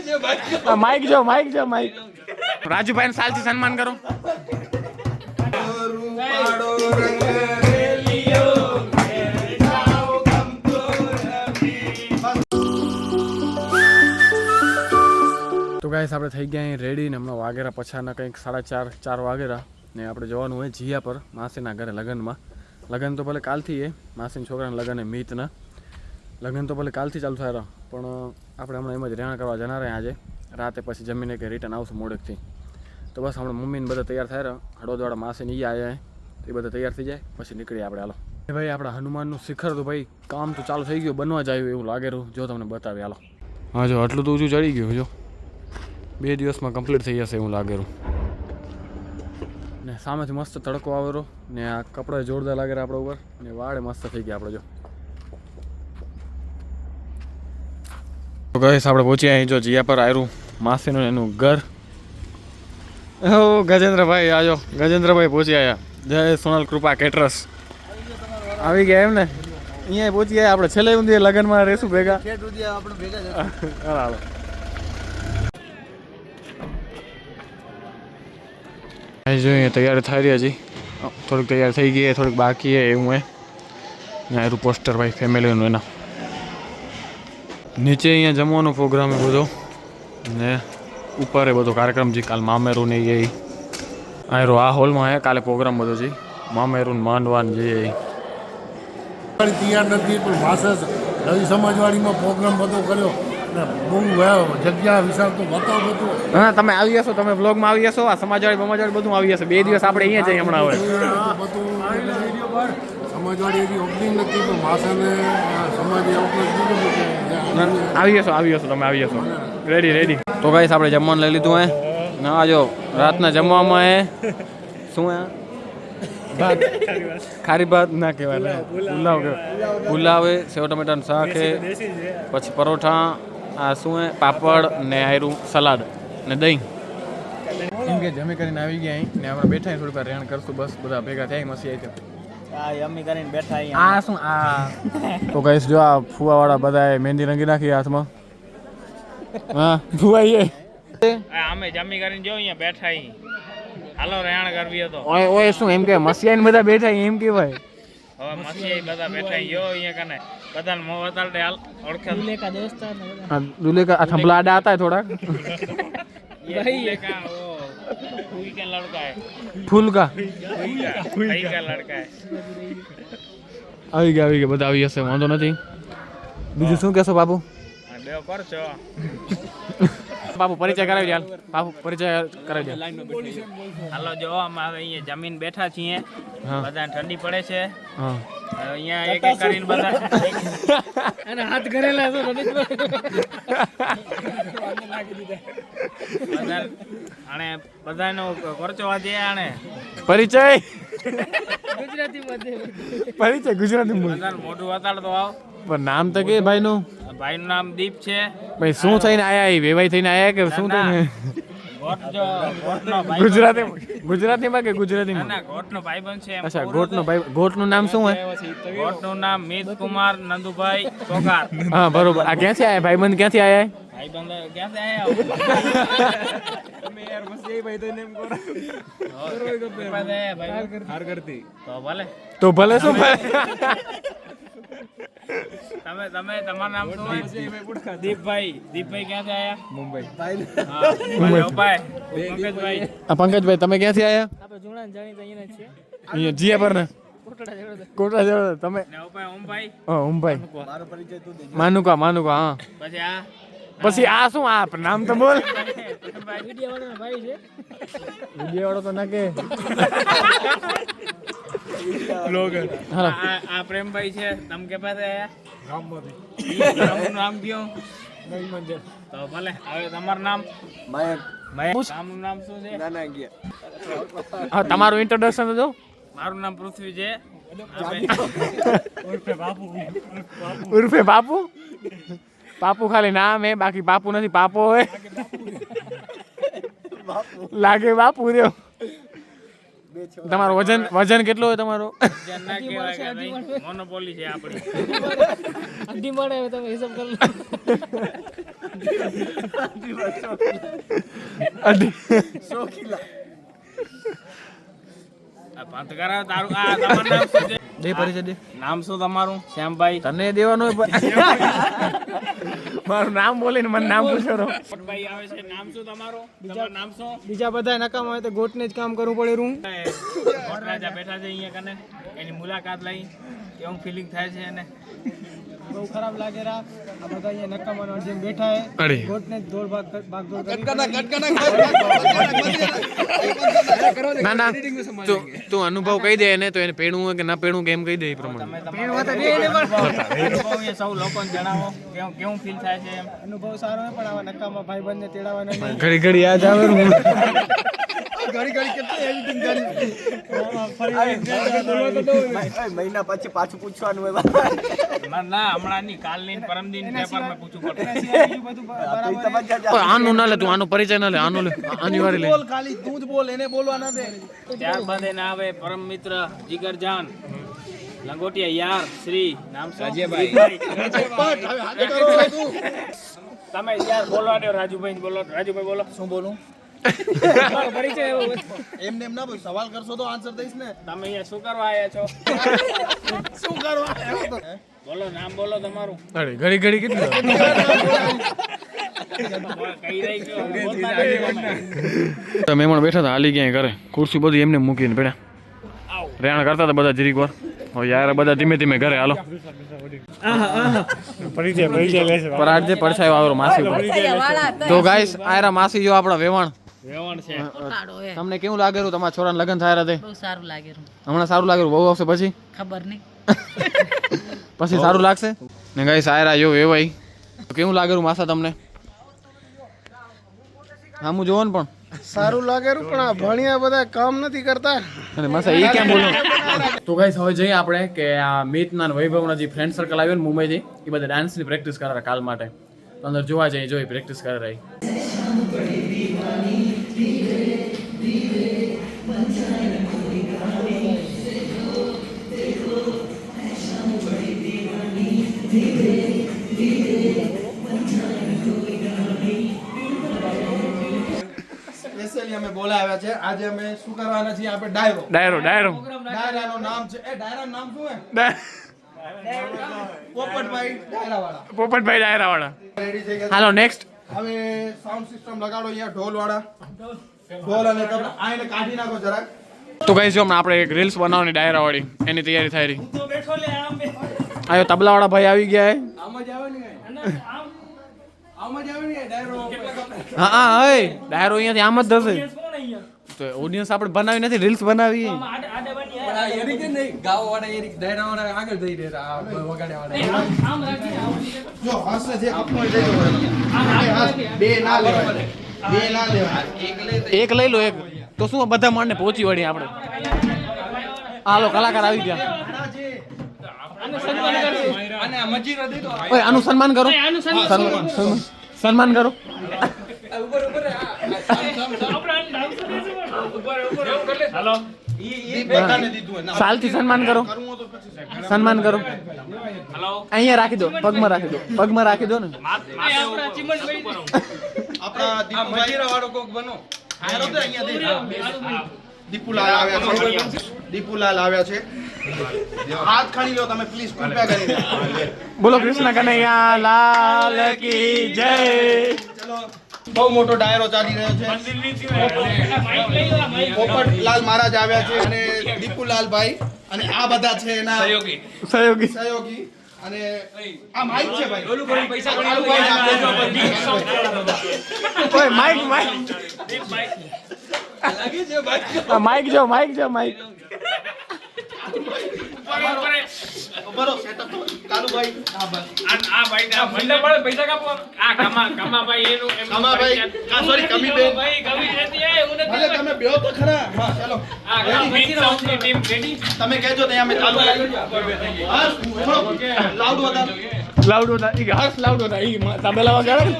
Mike જો Mike Rajubhai ને સાલથી સન્માન કરો. તો ગાઈસ આપણે થઈ ગયા અહીં રેડી ને હમણાં વાગેરા પછાના કંઈક 4:30 વાગેરા ને આપણે જવાનું હોય જીયા પર માસીના ઘરે લગ્નમાં. લગ્ન તો ભલે કાલથી એ માસીના છોકરાના લગ્ન એ મીતના લગ્ન તો ભલે કાલથી ચાલુ થાય પણ આપણે હમણાં એમ જ રહેણ કરવા જનાર આજે રાતે પછી જમીને કે રિટર્ન આવશું મોડેકથી. તો બસ હમણાં મમ્મીને બધા તૈયાર થાય હળવદવાળા માસીને એ આવ્યા એ બધા તૈયાર થઈ જાય પછી નીકળીએ આપણે. હાલો ભાઈ આપણા હનુમાનનું શિખર તો ભાઈ કામ તો ચાલુ થઈ ગયું બનવા જ આવ્યું એવું લાગેલું જો તમને બતાવી. હાલો હા જો આટલું તો ઊંચું ચડી ગયું જો 2 દિવસમાં કમ્પ્લીટ થઈ જશે એવું લાગેલું ને સામેથી મસ્ત તડકો આવેલો ને આ કપડાં જોરદાર લાગે આપણા ઉપર ને વાળે મસ્ત થઈ ગયા આપણે. જો ગઈશ આપણે પહોંચ્યા અહીં જો જીયા પર આવ્યું માસીનું એનું ઘર. ઓ ગજેન્દ્રભાઈ આજો ગજેન્દ્રભાઈ પહોંચી આવ્યા. જય સોનલ કૃપા કેટરસ આવી ગયા એમ ને અહીંયા પહોંચી ગયા આપણે છેલ્લે ઊંધી લગ્નમાં રહેશું ભેગા. હાલો જોઈએ તૈયાર થઈ રહી હજી થોડીક તૈયાર થઈ ગઈ થોડીક બાકી હે એવું હે ને આરું પોસ્ટર ભાઈ ફેમિલીનું એના નીચે અહીંયા જમવાનો પ્રોગ્રામ એ બધો ને ઉપર એ બધો કાર્યક્રમ છે કાલ મામેરું ને એ આયરો આ હોલમાં હે કાલે પ્રોગ્રામ બધો છે મામેરું માંડવાન જે તૈયાર નથી પણ ભાષા નવી સમાજવાડીમાં પ્રોગ્રામ બધો કર્યો બહુ જગ્યા વિશાળ તો બતાવ બધું. હા તમે આવી જશો તમે વ્લોગમાં આવી જશો આ સમાજવાડી બધું આવી જશે 2 દિવસ આપણે અહીંયા જઈએ હમણાં હવે બધું સમાજવાડી એવી ઓપનિંગ નથી પણ ભાષાને સમાજ આવી જશો તમે આવી જશો રેડી. તો ગાઈસ આપણે જમવાનું લઈ લીધું હે ના જો રાતના જમવામાં હે શું હે ખારી ભાત ના કહેવાય પુલાવ સેવ ટમેટાનું શાક હે પછી પરોઠા આ શું હે પાપડ ને આયરું સલાડ ને દહીં એમ કે જમી કરીને આવી ગયા અહીં ને આપણે બેઠા થોડીક વાર રેણ કરશું બસ બધા ભેગા થયા મસી આવી આ શું આ તો કહીશ જો આ ફુવાવાળા બધા મહેંદી રંગી નાખી હાથમાં. હા ફુવાઈએ અમે જમી કરીને જો અહીંયા બેઠા હાલો રેણ કરવી હતો ઓય શું એમ કે મસિયાને બધા બેઠા એમ કેવાય હવે મસી બધા બેઠા જો અહીંયા કને બધાને મોં વતાડે હાલ ઓળખે દુલેકા દોસ્તાર હા દુલેકા આ થંભલા આડા હતા થોડાક ભાઈ કા ઓ ફૂલ કે લડકા હે ફૂલ કા ભાઈ કા લડકા હે આવી ગયા બધા આવી જશે વાંધો નથી. બીજું શું કહેશો બાપુ? બે કરજો બાપુ પરિચય કરાવી દે બાપુ પરિચય કરાવી દે. હાલો જો અમે અહીંયા જમીન બેઠા છીએ બધા ઠંડી પડે છે હા અહીંયા એક એક કરીને બધા અને હાથ કરેલા છે બધા અને બધાનો ખર્ચો વાજે આને પરિચય ગુજરાતી ગુજરાતી બધા મોઢું વતાડતો આવ પણ નામ તો કે ભાઈનું નામ દીપ છે. ભાઈ શું થઈને આયા વેવાઈ થઈને આયા કે શું થઈને ગુજરાતીમાં કે ગુજરાતીમાં ગોટનો ભાઈબંધ છે. અચ્છા ગોટનું નામ શું હે? ગોટનું નામ મિત કુમાર નંદુભાઈ સોગાર. હા બરોબર. આ ક્યાંથી આયા ભાઈબંધ ક્યાંથી આયા? ભાઈબંધ ક્યાંથી આયા તમે યાર બસ જઈ ભાઈ તો નેમ કરો હાર કરતી તો ભલે શું ભલે તમે તમારું નામ શું છે? દીપભાઈ ક્યાંથી આયા? મુંબઈ. પંકજભાઈ તમે ક્યાંથી આયા? આપણે જૂના જાણીતા અહીંયા છે અહીંયા જીયા પર ને કોટડા જેવો તમે ઓમભાઈ. ઓમભાઈ માનુકા હા પછી આ શું આ નામ તો બોલ વિડિયો વાળો તો ના કે આ પ્રેમભાઈ છે. તમે કે પાસે આયા નામ કયો? તો ભલે હવે તમારું નામ? નામનું નામ શું છે? હા તમારું ઇન્ટ્રોડક્શન દો. મારું નામ પૃથ્વી છે ઉર્ફે બાપુ. પાપુ ખાલી નામ હે બાકી બાપુ નથી પાપો હે લાગે બાપુ રહ્યો તમારું વજન કેટલું હોય તમારું? જે ના કહેવાય કે ભાઈ મોનોપોલી છે આપણી. અઢી મળે તમે હિસાબ કરો. આ પાંચ કરાવ તારું. આ તમારું નામ શું છે? દે પરિચય દે. નામ શું તમારું? શ્યામભાઈ. તને દેવાનું હોય મારું નામ બોલીને મને નામ પૂછો રહો. ભાઈ આવે છે. નામ શું તમારું? તમારું નામ શું? બીજા બધા નકામ હોય તો ગોટને જ કામ કરવું પડે રૂમ. રાજા બેઠા છે અહીંયા કને, એની મુલાકાત લઈ કેવું ફિલિંગ થાય છે એને? બહુ ખરાબ લાગે રા. આ બધા અહીંયા નકામા જેમ બેઠા હે અરે ગોટને જ દોડ ભાગ દોડ ના ના તું અનુભવ કહી દે એને, તો એને પેણું હોય કે ના પેણું કેમ કહી દે એ પ્રમાણે. અનુભવ એ સૌ લોકોને જણાવો કેવું ફીલ થાય છે એમ. અનુભવ સારો હે પણ આવા નકામા ભાઈબંધને તેડાવવાના નહીં. ઘડી ઘડી યાદ આવે ને. મહિના પછી પાછું પૂછવાનું હોય. ના હમણાં ની કાલ ની પરમદિન પેપરમાં પૂછવું પડે. બીજું બધું બરાબર. આનું ના લે તું, આનો પરિચય ના લે, આનો લે, આની વારી લે. ખાલી તું જ બોલ, એને બોલવા ના દે. ત્યારબાદ એને આવે પરમ મિત્ર જીગરજાન લંગોટિયા યાર શ્રી નામ શું? તમે યાર બોલવા દો. રાજુભાઈ બોલો. રાજુભાઈ બોલો. શું બોલું? પરિચય એવો એમને એમ ના બોલ, સવાલ કરશો તો આન્સર દઈશ ને. તમે અહીંયા શું કરવા આવ્યા છો? શું કરવા આવ્યો તો? બોલો, નામ બોલો તમારું. અરે ઘડી ઘડી કેટલું કઈ રહી ગયો બોલતા નથી તમે. મહેમાન બેઠા હતા હાલી ક્યાંય ઘરે, ખુરશી બધી એમને મૂકીને પડ્યા. આવો. રેણ કરતા હતા બધા જરીક વાર. હવે યાર બધા ધીમે ધીમે ઘરે હાલો. પર આજે પડછાયો આવ્યો માસી પર. તો ગાઈસ આયરા માસી જો આપણા વેવાણ. વેવણ છે. તમને કેવું લાગેલું તમારા છોરાના લગ્ન થયા હતા? બહુ સારું લાગે છે. હમણાં સારું લાગેલું, બહુ આવશે પછી ખબર નહીં. પછી સારું લાગશે ને. ગાઈસ આયરા જો વેવાઈ, તો કેવું લાગેલું માસા તમને? હામું જોવો ને પણ સારું લાગેલું પણ આ ભણ્યા બધા કામ નથી કરતા. અને માસા એ કેમ બોલો? તો ગાઈસ હવે જઈએ આપણે કે આ મિતના અને વૈભવના જે ફ્રેન્ડ સર્કલ આવ્યો ને મુંબઈથી, એ બધા ડાન્સની પ્રેક્ટિસ કરે કાલ માટે. તો અંદર જોવા જઈએ, જોઈ પ્રેક્ટિસ કરે રહી. સ્પેશિયલી અમે બોલાવ્યા છે. આજે અમે શું કરવાના છીએ? આપણે ડાયરો. ડાયરો ડાયરાનું નામ છે, ડાયરાનું નામ શું હે? પોપટભાઈ ડાયરાવાળા. પોપટભાઈ ડાયરા વાળા. રેડી થઈ ગયા. હાલો નેક્સ્ટ. હવે સાઉન્ડ સિસ્ટમ લગાડો અહીંયા, ઢોલ વાળા. ઢોલ અને તબલા આને કાઢી નાખો જરાક. તો ગાઈસ જો હમણાં આપણે એક રીલ્સ બનાવવાની ડાયરા વાળી, એની તૈયારી થઈ રહી. આયો તબલા વાળા ભાઈ આવી ગયા હે. આમ જ આવે ને આમ જ આવે ને ડાયરો. હા હા હે ડાયરો અહીંયાથી આમ જ થશે. તો ઓડિયન્સ આપણે બનાવી નથી, રીલ્સ બનાવી. જો હશે જે આપનો લઈ લો. બે ના લેવાય. બે ના લેવાય. એક લઈ લો એક. તો શું બધા માણને પહોંચી વળી આપણે. હાલો કલાકાર આવી ગયા. ઓય આનું સન્માન કરો. સન્માન કરો. હાલો. સાલથી સન્માન કરો. સન્માન કરો. હાલો. અહીંયા રાખી દો, પગમાં રાખી દો, પગમાં રાખી દો ને. આપણા દીપુભાઈ વાળો કોક બનો. હારો તો અહીંયા દીપુલાલ આવ્યા છે. દીપુલાલ આવ્યા છે. હાથ ખાણી લો તમે પ્લીઝ, કૃપયા કરીને. બોલો કૃષ્ણ કનૈયા લાલ કી જય. ચલો બહુ મોટો ડાયરો ચાલી રહ્યો છે. પોપટલાલ મહારાજ આવ્યા છે અને દીપુલાલભાઈ અને આ બધા છે એના સહયોગી. અને આ માઈક છે ભાઈ. ઓય માઈક માઈક જો માઈક. બરો સેટઅપ તો કાલુભાઈ. આ ભાઈ ના મંડળ પડે પૈસા કાપો. આ કમાભાઈ એનું કમાભાઈ. સોરી કમીબેન. ભાઈ કમી રહેતી હે હું ભલે તમે બેહો તો ખરા. હા ચલો આ મિત સાઉન્ડની ટીમ રેડી. તમે કહેજો ત્યાં અમે ચાલુ કરી. હા લાઉડ વધારો. લાઉડો ના ઈ હર્ષ લાઉડો ના ઈ તબલા વગાડે.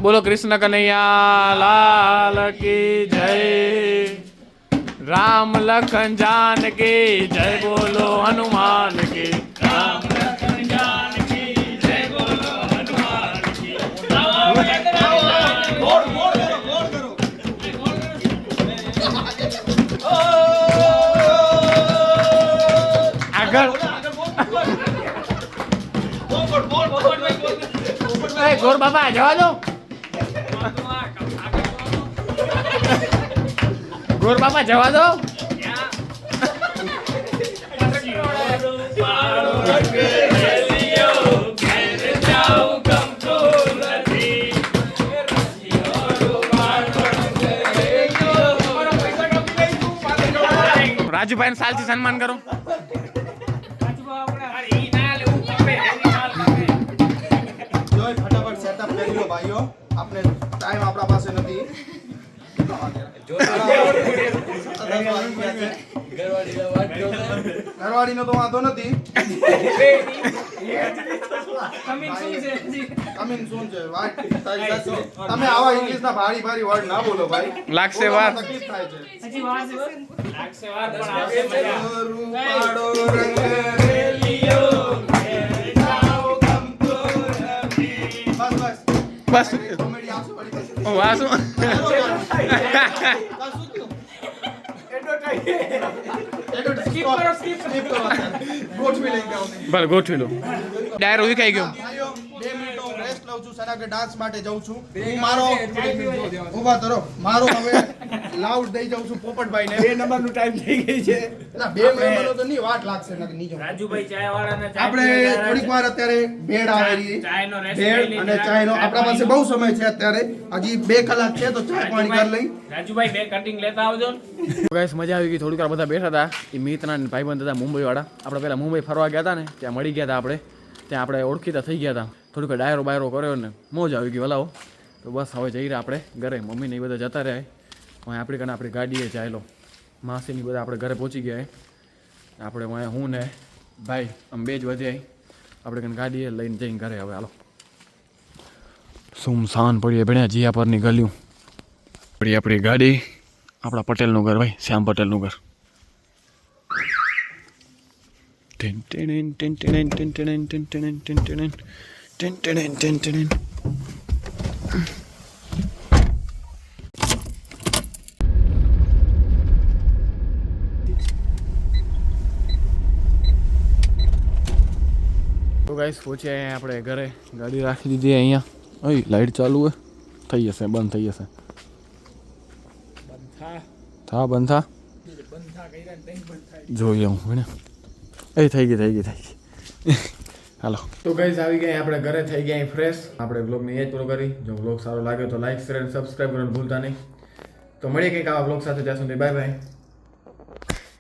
બોલો કૃષ્ણ કનૈયા લાલ કી જય, રામ લખન જાન કી જય, બોલો હનુમાન કી રામ લખન જાન કી જય, બોલો હનુમાન કી. આગળ ગોર બાબા જવા દો, ગોર બાબા જવા દો. રાજુભાઈ સાલથી સન્માન કરો. જોઈ ફટાફટ સેટઅપ કરી લો ભાઈઓ, આપણે ટાઈમ આપણા પાસે નથી. ઘરવાળીનો તો વાંધો નથી. કમિંગ સૂન છે. વાત તારી સાચી છે. તમે આવા ઇંગ્લિશના ભારી ભારી વર્ડ ના બોલો ભાઈ. લાગશે વાર. તકલીફ થાય છે. લાગશે વાર પણ આવશે મજા. રૂપાળો રંગ રેલિયો, ઘેર જાઓ ગમતો નથી. બસ બસ કોમેડી આવશે વળી પછી. વાસુ ગોઠવી લઈ ગયો. ભલે ગોઠવી લો. ડાયરો વિખાઈ ગયો. ભાઈઓ 2 મિનિટ હું રેસ્ટ લઉં છું, સના કે ડાન્સ માટે જાઉં છું. હું મારો ઊભા કરો, મારો હવે લાઉડ દઈ જાઉં છું પોપટભાઈને. 2 નંબરનું ટાઈમ થઈ ગઈ છે. ના 2 નંબરનો તો નહીં, વાટ લાગશે નકર નહીં જાઉં. રાજુભાઈ ચાય વાળાને ચા આપણે થોડીક વાર અત્યારે ભેળ આવેલી ચાયનો રેસ્ટ ભેળ અને ચાયનો આપણા પાસે બહુ સમય છે અત્યારે, હજી 2 કલાક છે તો ચા પાણી કરી લઈ. રાજુભાઈ બે કટિંગ લેતા આવજો ને. ગાઈસ મજા આવી ગઈ. થોડીક વાર બધા બેઠા હતા. એ મિત્રના ને ભાઈબંધ હતા મુંબઈ વાળા. આપણે પહેલા મુંબઈ ફરવા ગયા હતા ને ત્યાં મળી ગયા હતા આપણે. ત્યાં આપણે ઓળખીતા થઈ ગયા હતા. થોડીક વાર ડાયરો બાયરો કર્યો ને મોજ આવી ગઈ વલાવો. તો બસ હવે જઈ રહ્યા આપણે ઘરે. મમ્મીને એ બધા જતા રહ્યા. હવે આપણી કને આપણી ગાડીએ ચાલો. માસીની બધા આપણે ઘરે પહોંચી ગયા. આપણે હું ને ભાઈ આમ 2 જ વધ્યા. આપણે કને ગાડીએ લઈને જઈને ઘરે હવે હાલો. સુમસાન પડીએ ભણ્યા જીયા પરની ગલ્યું પડી આપણી ગાડી. આપણા પટેલનું ઘર ભાઈ, શ્યામ પટેલનું ઘર. તો ગાઈસ પહોંચ્યા અહીંયા આપણે ઘરે. ગાડી રાખી દીધી અહીંયા. ઓય લાઈટ ચાલુ હે, થઈ જશે, બંધ થઈ જશે. થા બંધ થા જોઈએ હું ભણે એ થઈ ગઈ હાલો. તો ગાઈસ આવી ગયા આપણે ઘરે, થઈ ગયા ફ્રેશ. આપણે બ્લોગને એ જ પૂરો કરી. જો બ્લોગ સારો લાગ્યો તો લાઈક શેર અને સબસ્ક્રાઈબ કરવાનું ભૂલતા નહીં. તો મળીએ કંઈક આવા બ્લોગ સાથે. ત્યાં સુધી બાય બાય.